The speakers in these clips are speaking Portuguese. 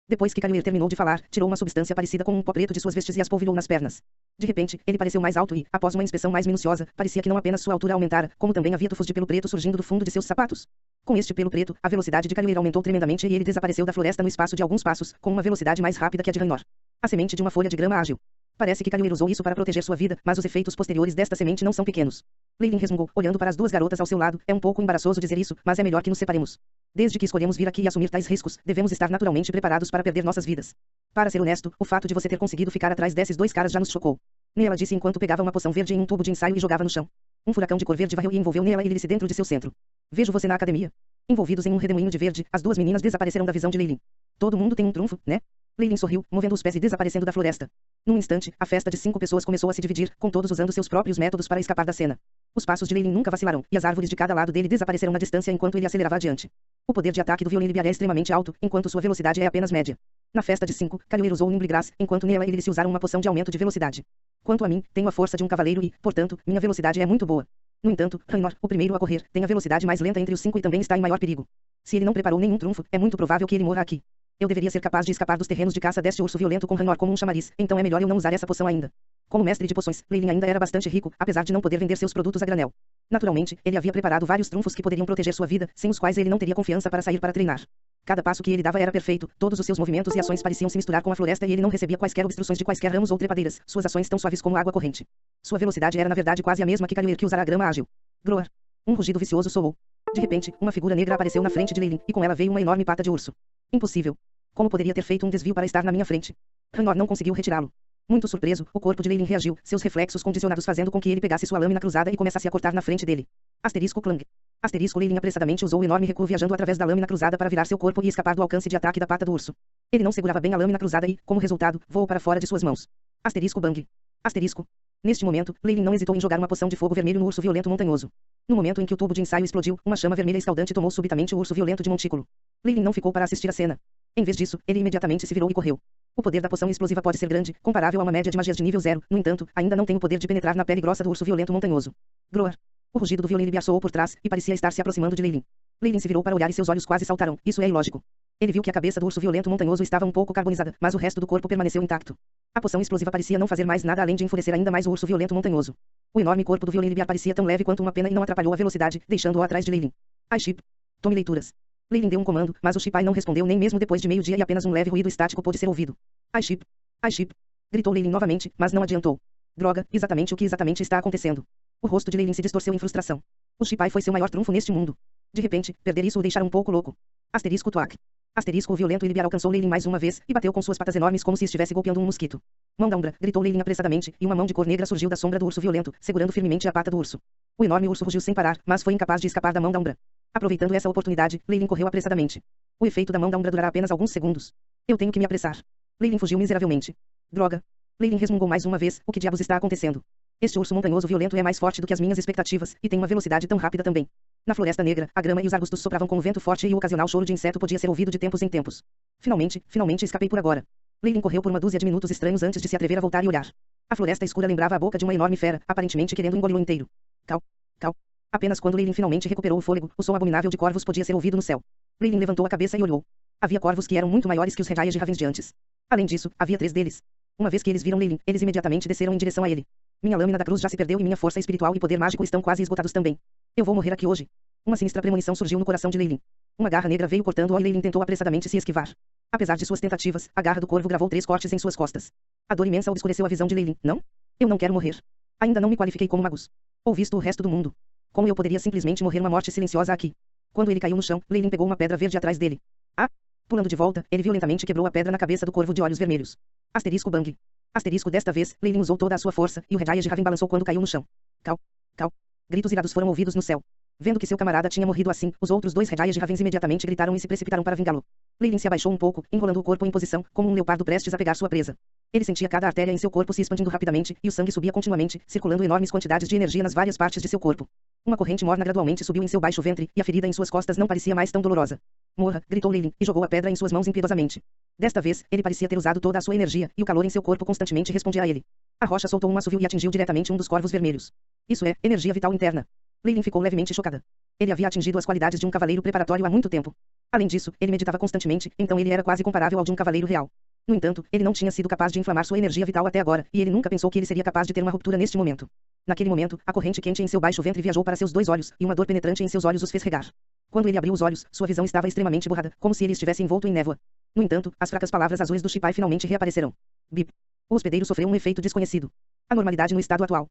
Depois que Caluer terminou de falar, tirou uma substância parecida com um pó preto de suas vestes e as polvilhou nas pernas. De repente, ele pareceu mais alto e, após uma inspeção mais minuciosa, parecia que não apenas sua altura aumentara, como também havia tufos de pelo preto surgindo do fundo de seus sapatos. Com este pelo preto, a velocidade de Caluer aumentou tremendamente e ele desapareceu da floresta no espaço de alguns passos, com uma velocidade mais rápida que a de Raynor. A semente de uma folha de grama ágil. Parece que Caluer usou isso para proteger sua vida, mas os efeitos posteriores desta semente não são pequenos. Leilin resmungou, olhando para as duas garotas ao seu lado. É um pouco embaraçoso dizer isso, mas é melhor que nos separemos. Desde que escolhemos vir aqui e assumir tais riscos, devemos estar naturalmente preparados para perder nossas vidas. Para ser honesto, o fato de você ter conseguido ficar atrás desses dois caras já nos chocou. Nela disse enquanto pegava uma poção verde em um tubo de ensaio e jogava no chão. Um furacão de cor verde varreu e envolveu Nela e Lilice dentro de seu centro. Vejo você na academia. Envolvidos em um redemoinho de verde, as duas meninas desapareceram da visão de Leilin. Todo mundo tem um trunfo, né? Leilin sorriu, movendo os pés e desaparecendo da floresta. Num instante, a festa de 5 pessoas começou a se dividir, com todos usando seus próprios métodos para escapar da cena. Os passos de Leilin nunca vacilaram, e as árvores de cada lado dele desapareceram na distância enquanto ele acelerava adiante. O poder de ataque do violino Libiar é extremamente alto, enquanto sua velocidade é apenas média. Na festa de 5, Caluer usou o Nimbligras, enquanto Nela e Lilice usaram uma poção de aumento de velocidade. Quanto a mim, tenho a força de um cavaleiro e, portanto, minha velocidade é muito boa. No entanto, Raynor, o primeiro a correr, tem a velocidade mais lenta entre os 5 e também está em maior perigo. Se ele não preparou nenhum trunfo, é muito provável que ele morra aqui. Eu deveria ser capaz de escapar dos terrenos de caça deste urso violento com Raynor como um chamariz, então é melhor eu não usar essa poção ainda. Como mestre de poções, Leilin ainda era bastante rico, apesar de não poder vender seus produtos a granel. Naturalmente, ele havia preparado vários trunfos que poderiam proteger sua vida, sem os quais ele não teria confiança para sair para treinar. Cada passo que ele dava era perfeito, todos os seus movimentos e ações pareciam se misturar com a floresta e ele não recebia quaisquer obstruções de quaisquer ramos ou trepadeiras, suas ações tão suaves como água corrente. Sua velocidade era na verdade quase a mesma que Caluer que usara a grama ágil. Groar. Um rugido vicioso soou. De repente, uma figura negra apareceu na frente de Leilin, e com ela veio uma enorme pata de urso. Impossível. Como poderia ter feito um desvio para estar na minha frente? Raynor não conseguiu retirá-lo. Muito surpreso, o corpo de Leilin reagiu, seus reflexos condicionados fazendo com que ele pegasse sua lâmina cruzada e começasse a cortar na frente dele. Asterisco clang. Asterisco Leilin apressadamente usou o enorme recuo viajando através da lâmina cruzada para virar seu corpo e escapar do alcance de ataque da pata do urso. Ele não segurava bem a lâmina cruzada e, como resultado, voou para fora de suas mãos. Asterisco bang. Asterisco. Neste momento, Leilin não hesitou em jogar uma poção de fogo vermelho no urso violento montanhoso. No momento em que o tubo de ensaio explodiu, uma chama vermelha escaldante tomou subitamente o urso violento de montículo. Leilin não ficou para assistir a cena. Em vez disso, ele imediatamente se virou e correu. O poder da poção explosiva pode ser grande, comparável a uma média de magias de nível 0, no entanto, ainda não tem o poder de penetrar na pele grossa do urso violento montanhoso. Groar. O rugido do violino Libiar soou por trás, e parecia estar se aproximando de Leilin. Leilin se virou para olhar e seus olhos quase saltaram, isso é ilógico. Ele viu que a cabeça do urso violento montanhoso estava um pouco carbonizada, mas o resto do corpo permaneceu intacto. A poção explosiva parecia não fazer mais nada além de enfurecer ainda mais o urso violento montanhoso. O enorme corpo do violino Libiar parecia tão leve quanto uma pena e não atrapalhou a velocidade, deixando-o atrás de Leilin. Ai chip. Tome leituras. Leilin deu um comando, mas o Shipai não respondeu nem mesmo depois de meio-dia e apenas um leve ruído estático pôde ser ouvido. Ai chip. Ai chip. Gritou Leilin novamente, mas não adiantou. Droga, exatamente o que exatamente está acontecendo. O rosto de Leilin se distorceu em frustração. O Shipai foi seu maior trunfo neste mundo. De repente, perder isso o deixara um pouco louco. Asterisco tuac. Asterisco o violento Libiar alcançou Leilin mais uma vez, e bateu com suas patas enormes como se estivesse golpeando um mosquito. Mão da Umbra, gritou Leilin apressadamente, e uma mão de cor negra surgiu da sombra do urso violento, segurando firmemente a pata do urso. O enorme urso rugiu sem parar, mas foi incapaz de escapar da mão da Umbra. Aproveitando essa oportunidade, Leilin correu apressadamente. O efeito da mão da Umbra durará apenas alguns segundos. Eu tenho que me apressar. Leilin fugiu miseravelmente. Droga. Leilin resmungou mais uma vez, o que diabos está acontecendo? Este urso montanhoso violento é mais forte do que as minhas expectativas, e tem uma velocidade tão rápida também. Na floresta negra, a grama e os arbustos sopravam com o vento forte e o ocasional choro de inseto podia ser ouvido de tempos em tempos. Finalmente escapei por agora. Leilin correu por uma dúzia de minutos estranhos antes de se atrever a voltar e olhar. A floresta escura lembrava a boca de uma enorme fera, aparentemente querendo engoli-lo inteiro. Cal. Cal. Apenas quando Leilin finalmente recuperou o fôlego, o som abominável de corvos podia ser ouvido no céu. Leilin levantou a cabeça e olhou. Havia corvos que eram muito maiores que os Rejaias de Ravens de antes. Além disso, havia 3 deles. Uma vez que eles viram Leilin, eles imediatamente desceram em direção a ele. Minha lâmina da cruz já se perdeu e minha força espiritual e poder mágico estão quase esgotados também. Eu vou morrer aqui hoje. Uma sinistra premonição surgiu no coração de Leilin. Uma garra negra veio cortando-o e Leilin tentou apressadamente se esquivar. Apesar de suas tentativas, a garra do corvo gravou 3 cortes em suas costas. A dor imensa obscureceu a visão de Leilin. Não? Eu não quero morrer. Ainda não me qualifiquei como magus. Ou visto o resto do mundo. Como eu poderia simplesmente morrer uma morte silenciosa aqui? Quando ele caiu no chão, Leilin pegou uma pedra verde atrás dele. Ah! Pulando de volta, ele violentamente quebrou a pedra na cabeça do corvo de olhos vermelhos. Asterisco bang. Asterisco desta vez, Leilin usou toda a sua força, e o Rejaias de Raven balançou quando caiu no chão. Cal. Cal. Gritos irados foram ouvidos no céu. Vendo que seu camarada tinha morrido assim, os outros 2 Rejaias de Ravens imediatamente gritaram e se precipitaram para vingá-lo. Leilin se abaixou um pouco, enrolando o corpo em posição, como um leopardo prestes a pegar sua presa. Ele sentia cada artéria em seu corpo se expandindo rapidamente, e o sangue subia continuamente, circulando enormes quantidades de energia nas várias partes de seu corpo. Uma corrente morna gradualmente subiu em seu baixo ventre, e a ferida em suas costas não parecia mais tão dolorosa. Morra, gritou Leilin, e jogou a pedra em suas mãos impiedosamente. Desta vez, ele parecia ter usado toda a sua energia, e o calor em seu corpo constantemente respondia a ele. A rocha soltou um assovio e atingiu diretamente um dos corvos vermelhos. Isso é, energia vital interna. Leilin ficou levemente chocada. Ele havia atingido as qualidades de um cavaleiro preparatório há muito tempo. Além disso, ele meditava constantemente, então ele era quase comparável ao de um cavaleiro real. No entanto, ele não tinha sido capaz de inflamar sua energia vital até agora, e ele nunca pensou que ele seria capaz de ter uma ruptura neste momento. Naquele momento, a corrente quente em seu baixo ventre viajou para seus 2 olhos, e uma dor penetrante em seus olhos os fez regar. Quando ele abriu os olhos, sua visão estava extremamente borrada, como se ele estivesse envolto em névoa. No entanto, as fracas palavras azuis do Shipai finalmente reapareceram. Bip. O hospedeiro sofreu um efeito desconhecido. A normalidade no estado atual.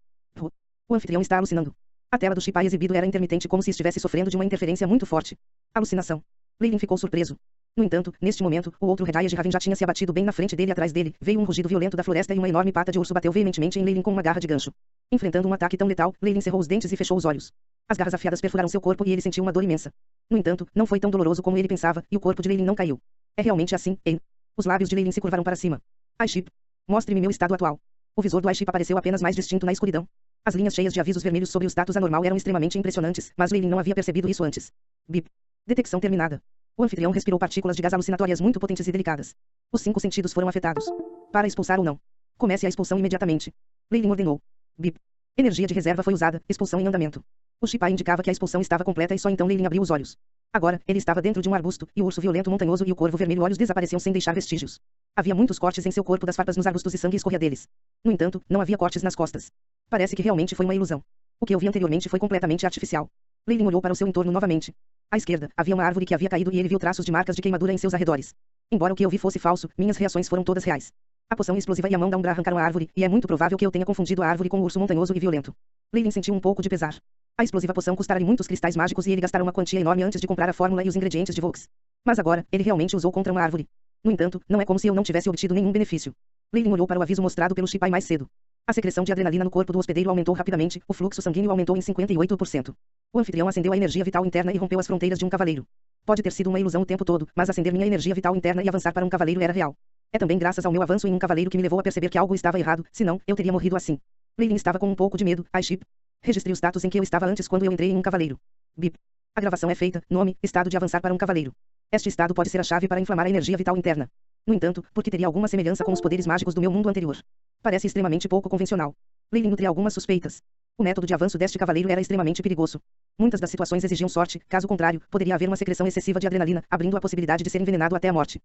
O anfitrião está alucinando. A tela do Shipai exibido era intermitente, como se estivesse sofrendo de uma interferência muito forte. Alucinação. Leilin ficou surpreso. No entanto, neste momento, o outro Redaya de Ravin já tinha se abatido bem na frente dele e atrás dele. Veio um rugido violento da floresta e uma enorme pata de urso bateu veementemente em Leilin com uma garra de gancho. Enfrentando um ataque tão letal, Leilin cerrou os dentes e fechou os olhos. As garras afiadas perfuraram seu corpo e ele sentiu uma dor imensa. No entanto, não foi tão doloroso como ele pensava, e o corpo de Leilin não caiu. É realmente assim, hein? Os lábios de Leilin se curvaram para cima. Aiship. Mostre-me meu estado atual. O visor do Aiship apareceu apenas mais distinto na escuridão. As linhas cheias de avisos vermelhos sobre o status anormal eram extremamente impressionantes, mas Leilin não havia percebido isso antes. Bip. Detecção terminada. O anfitrião respirou partículas de gás alucinatórias muito potentes e delicadas. Os 5 sentidos foram afetados. Para expulsar ou não. Comece a expulsão imediatamente. Leilin ordenou. Bip. Energia de reserva foi usada, expulsão em andamento. O Shipai indicava que a expulsão estava completa e só então Leilin abriu os olhos. Agora, ele estava dentro de um arbusto, e o urso violento montanhoso e o corvo vermelho olhos desapareciam sem deixar vestígios. Havia muitos cortes em seu corpo das farpas nos arbustos e sangue escorria deles. No entanto, não havia cortes nas costas. Parece que realmente foi uma ilusão. O que eu vi anteriormente foi completamente artificial. Leilin olhou para o seu entorno novamente. À esquerda, havia uma árvore que havia caído e ele viu traços de marcas de queimadura em seus arredores. Embora o que eu vi fosse falso, minhas reações foram todas reais. A poção explosiva e a mão da Umbra arrancaram a árvore, e é muito provável que eu tenha confundido a árvore com o urso montanhoso e violento. Leilin sentiu um pouco de pesar. A explosiva poção custara-lhe muitos cristais mágicos e ele gastara uma quantia enorme antes de comprar a fórmula e os ingredientes de Volks. Mas agora, ele realmente usou contra uma árvore. No entanto, não é como se eu não tivesse obtido nenhum benefício. Leilin olhou para o aviso mostrado pelo Shipai mais cedo. A secreção de adrenalina no corpo do hospedeiro aumentou rapidamente, o fluxo sanguíneo aumentou em 58%. O anfitrião acendeu a energia vital interna e rompeu as fronteiras de um cavaleiro. Pode ter sido uma ilusão o tempo todo, mas acender minha energia vital interna e avançar para um cavaleiro era real. É também graças ao meu avanço em um cavaleiro que me levou a perceber que algo estava errado, senão, eu teria morrido assim. Leilin estava com um pouco de medo. Aiship. Registre o status em que eu estava antes quando eu entrei em um cavaleiro. Bip. A gravação é feita. Nome, estado de avançar para um cavaleiro. Este estado pode ser a chave para inflamar a energia vital interna. No entanto, porque teria alguma semelhança com os poderes mágicos do meu mundo anterior. Parece extremamente pouco convencional. Leilin nutria algumas suspeitas. O método de avanço deste cavaleiro era extremamente perigoso. Muitas das situações exigiam sorte, caso contrário, poderia haver uma secreção excessiva de adrenalina, abrindo a possibilidade de ser envenenado até a morte.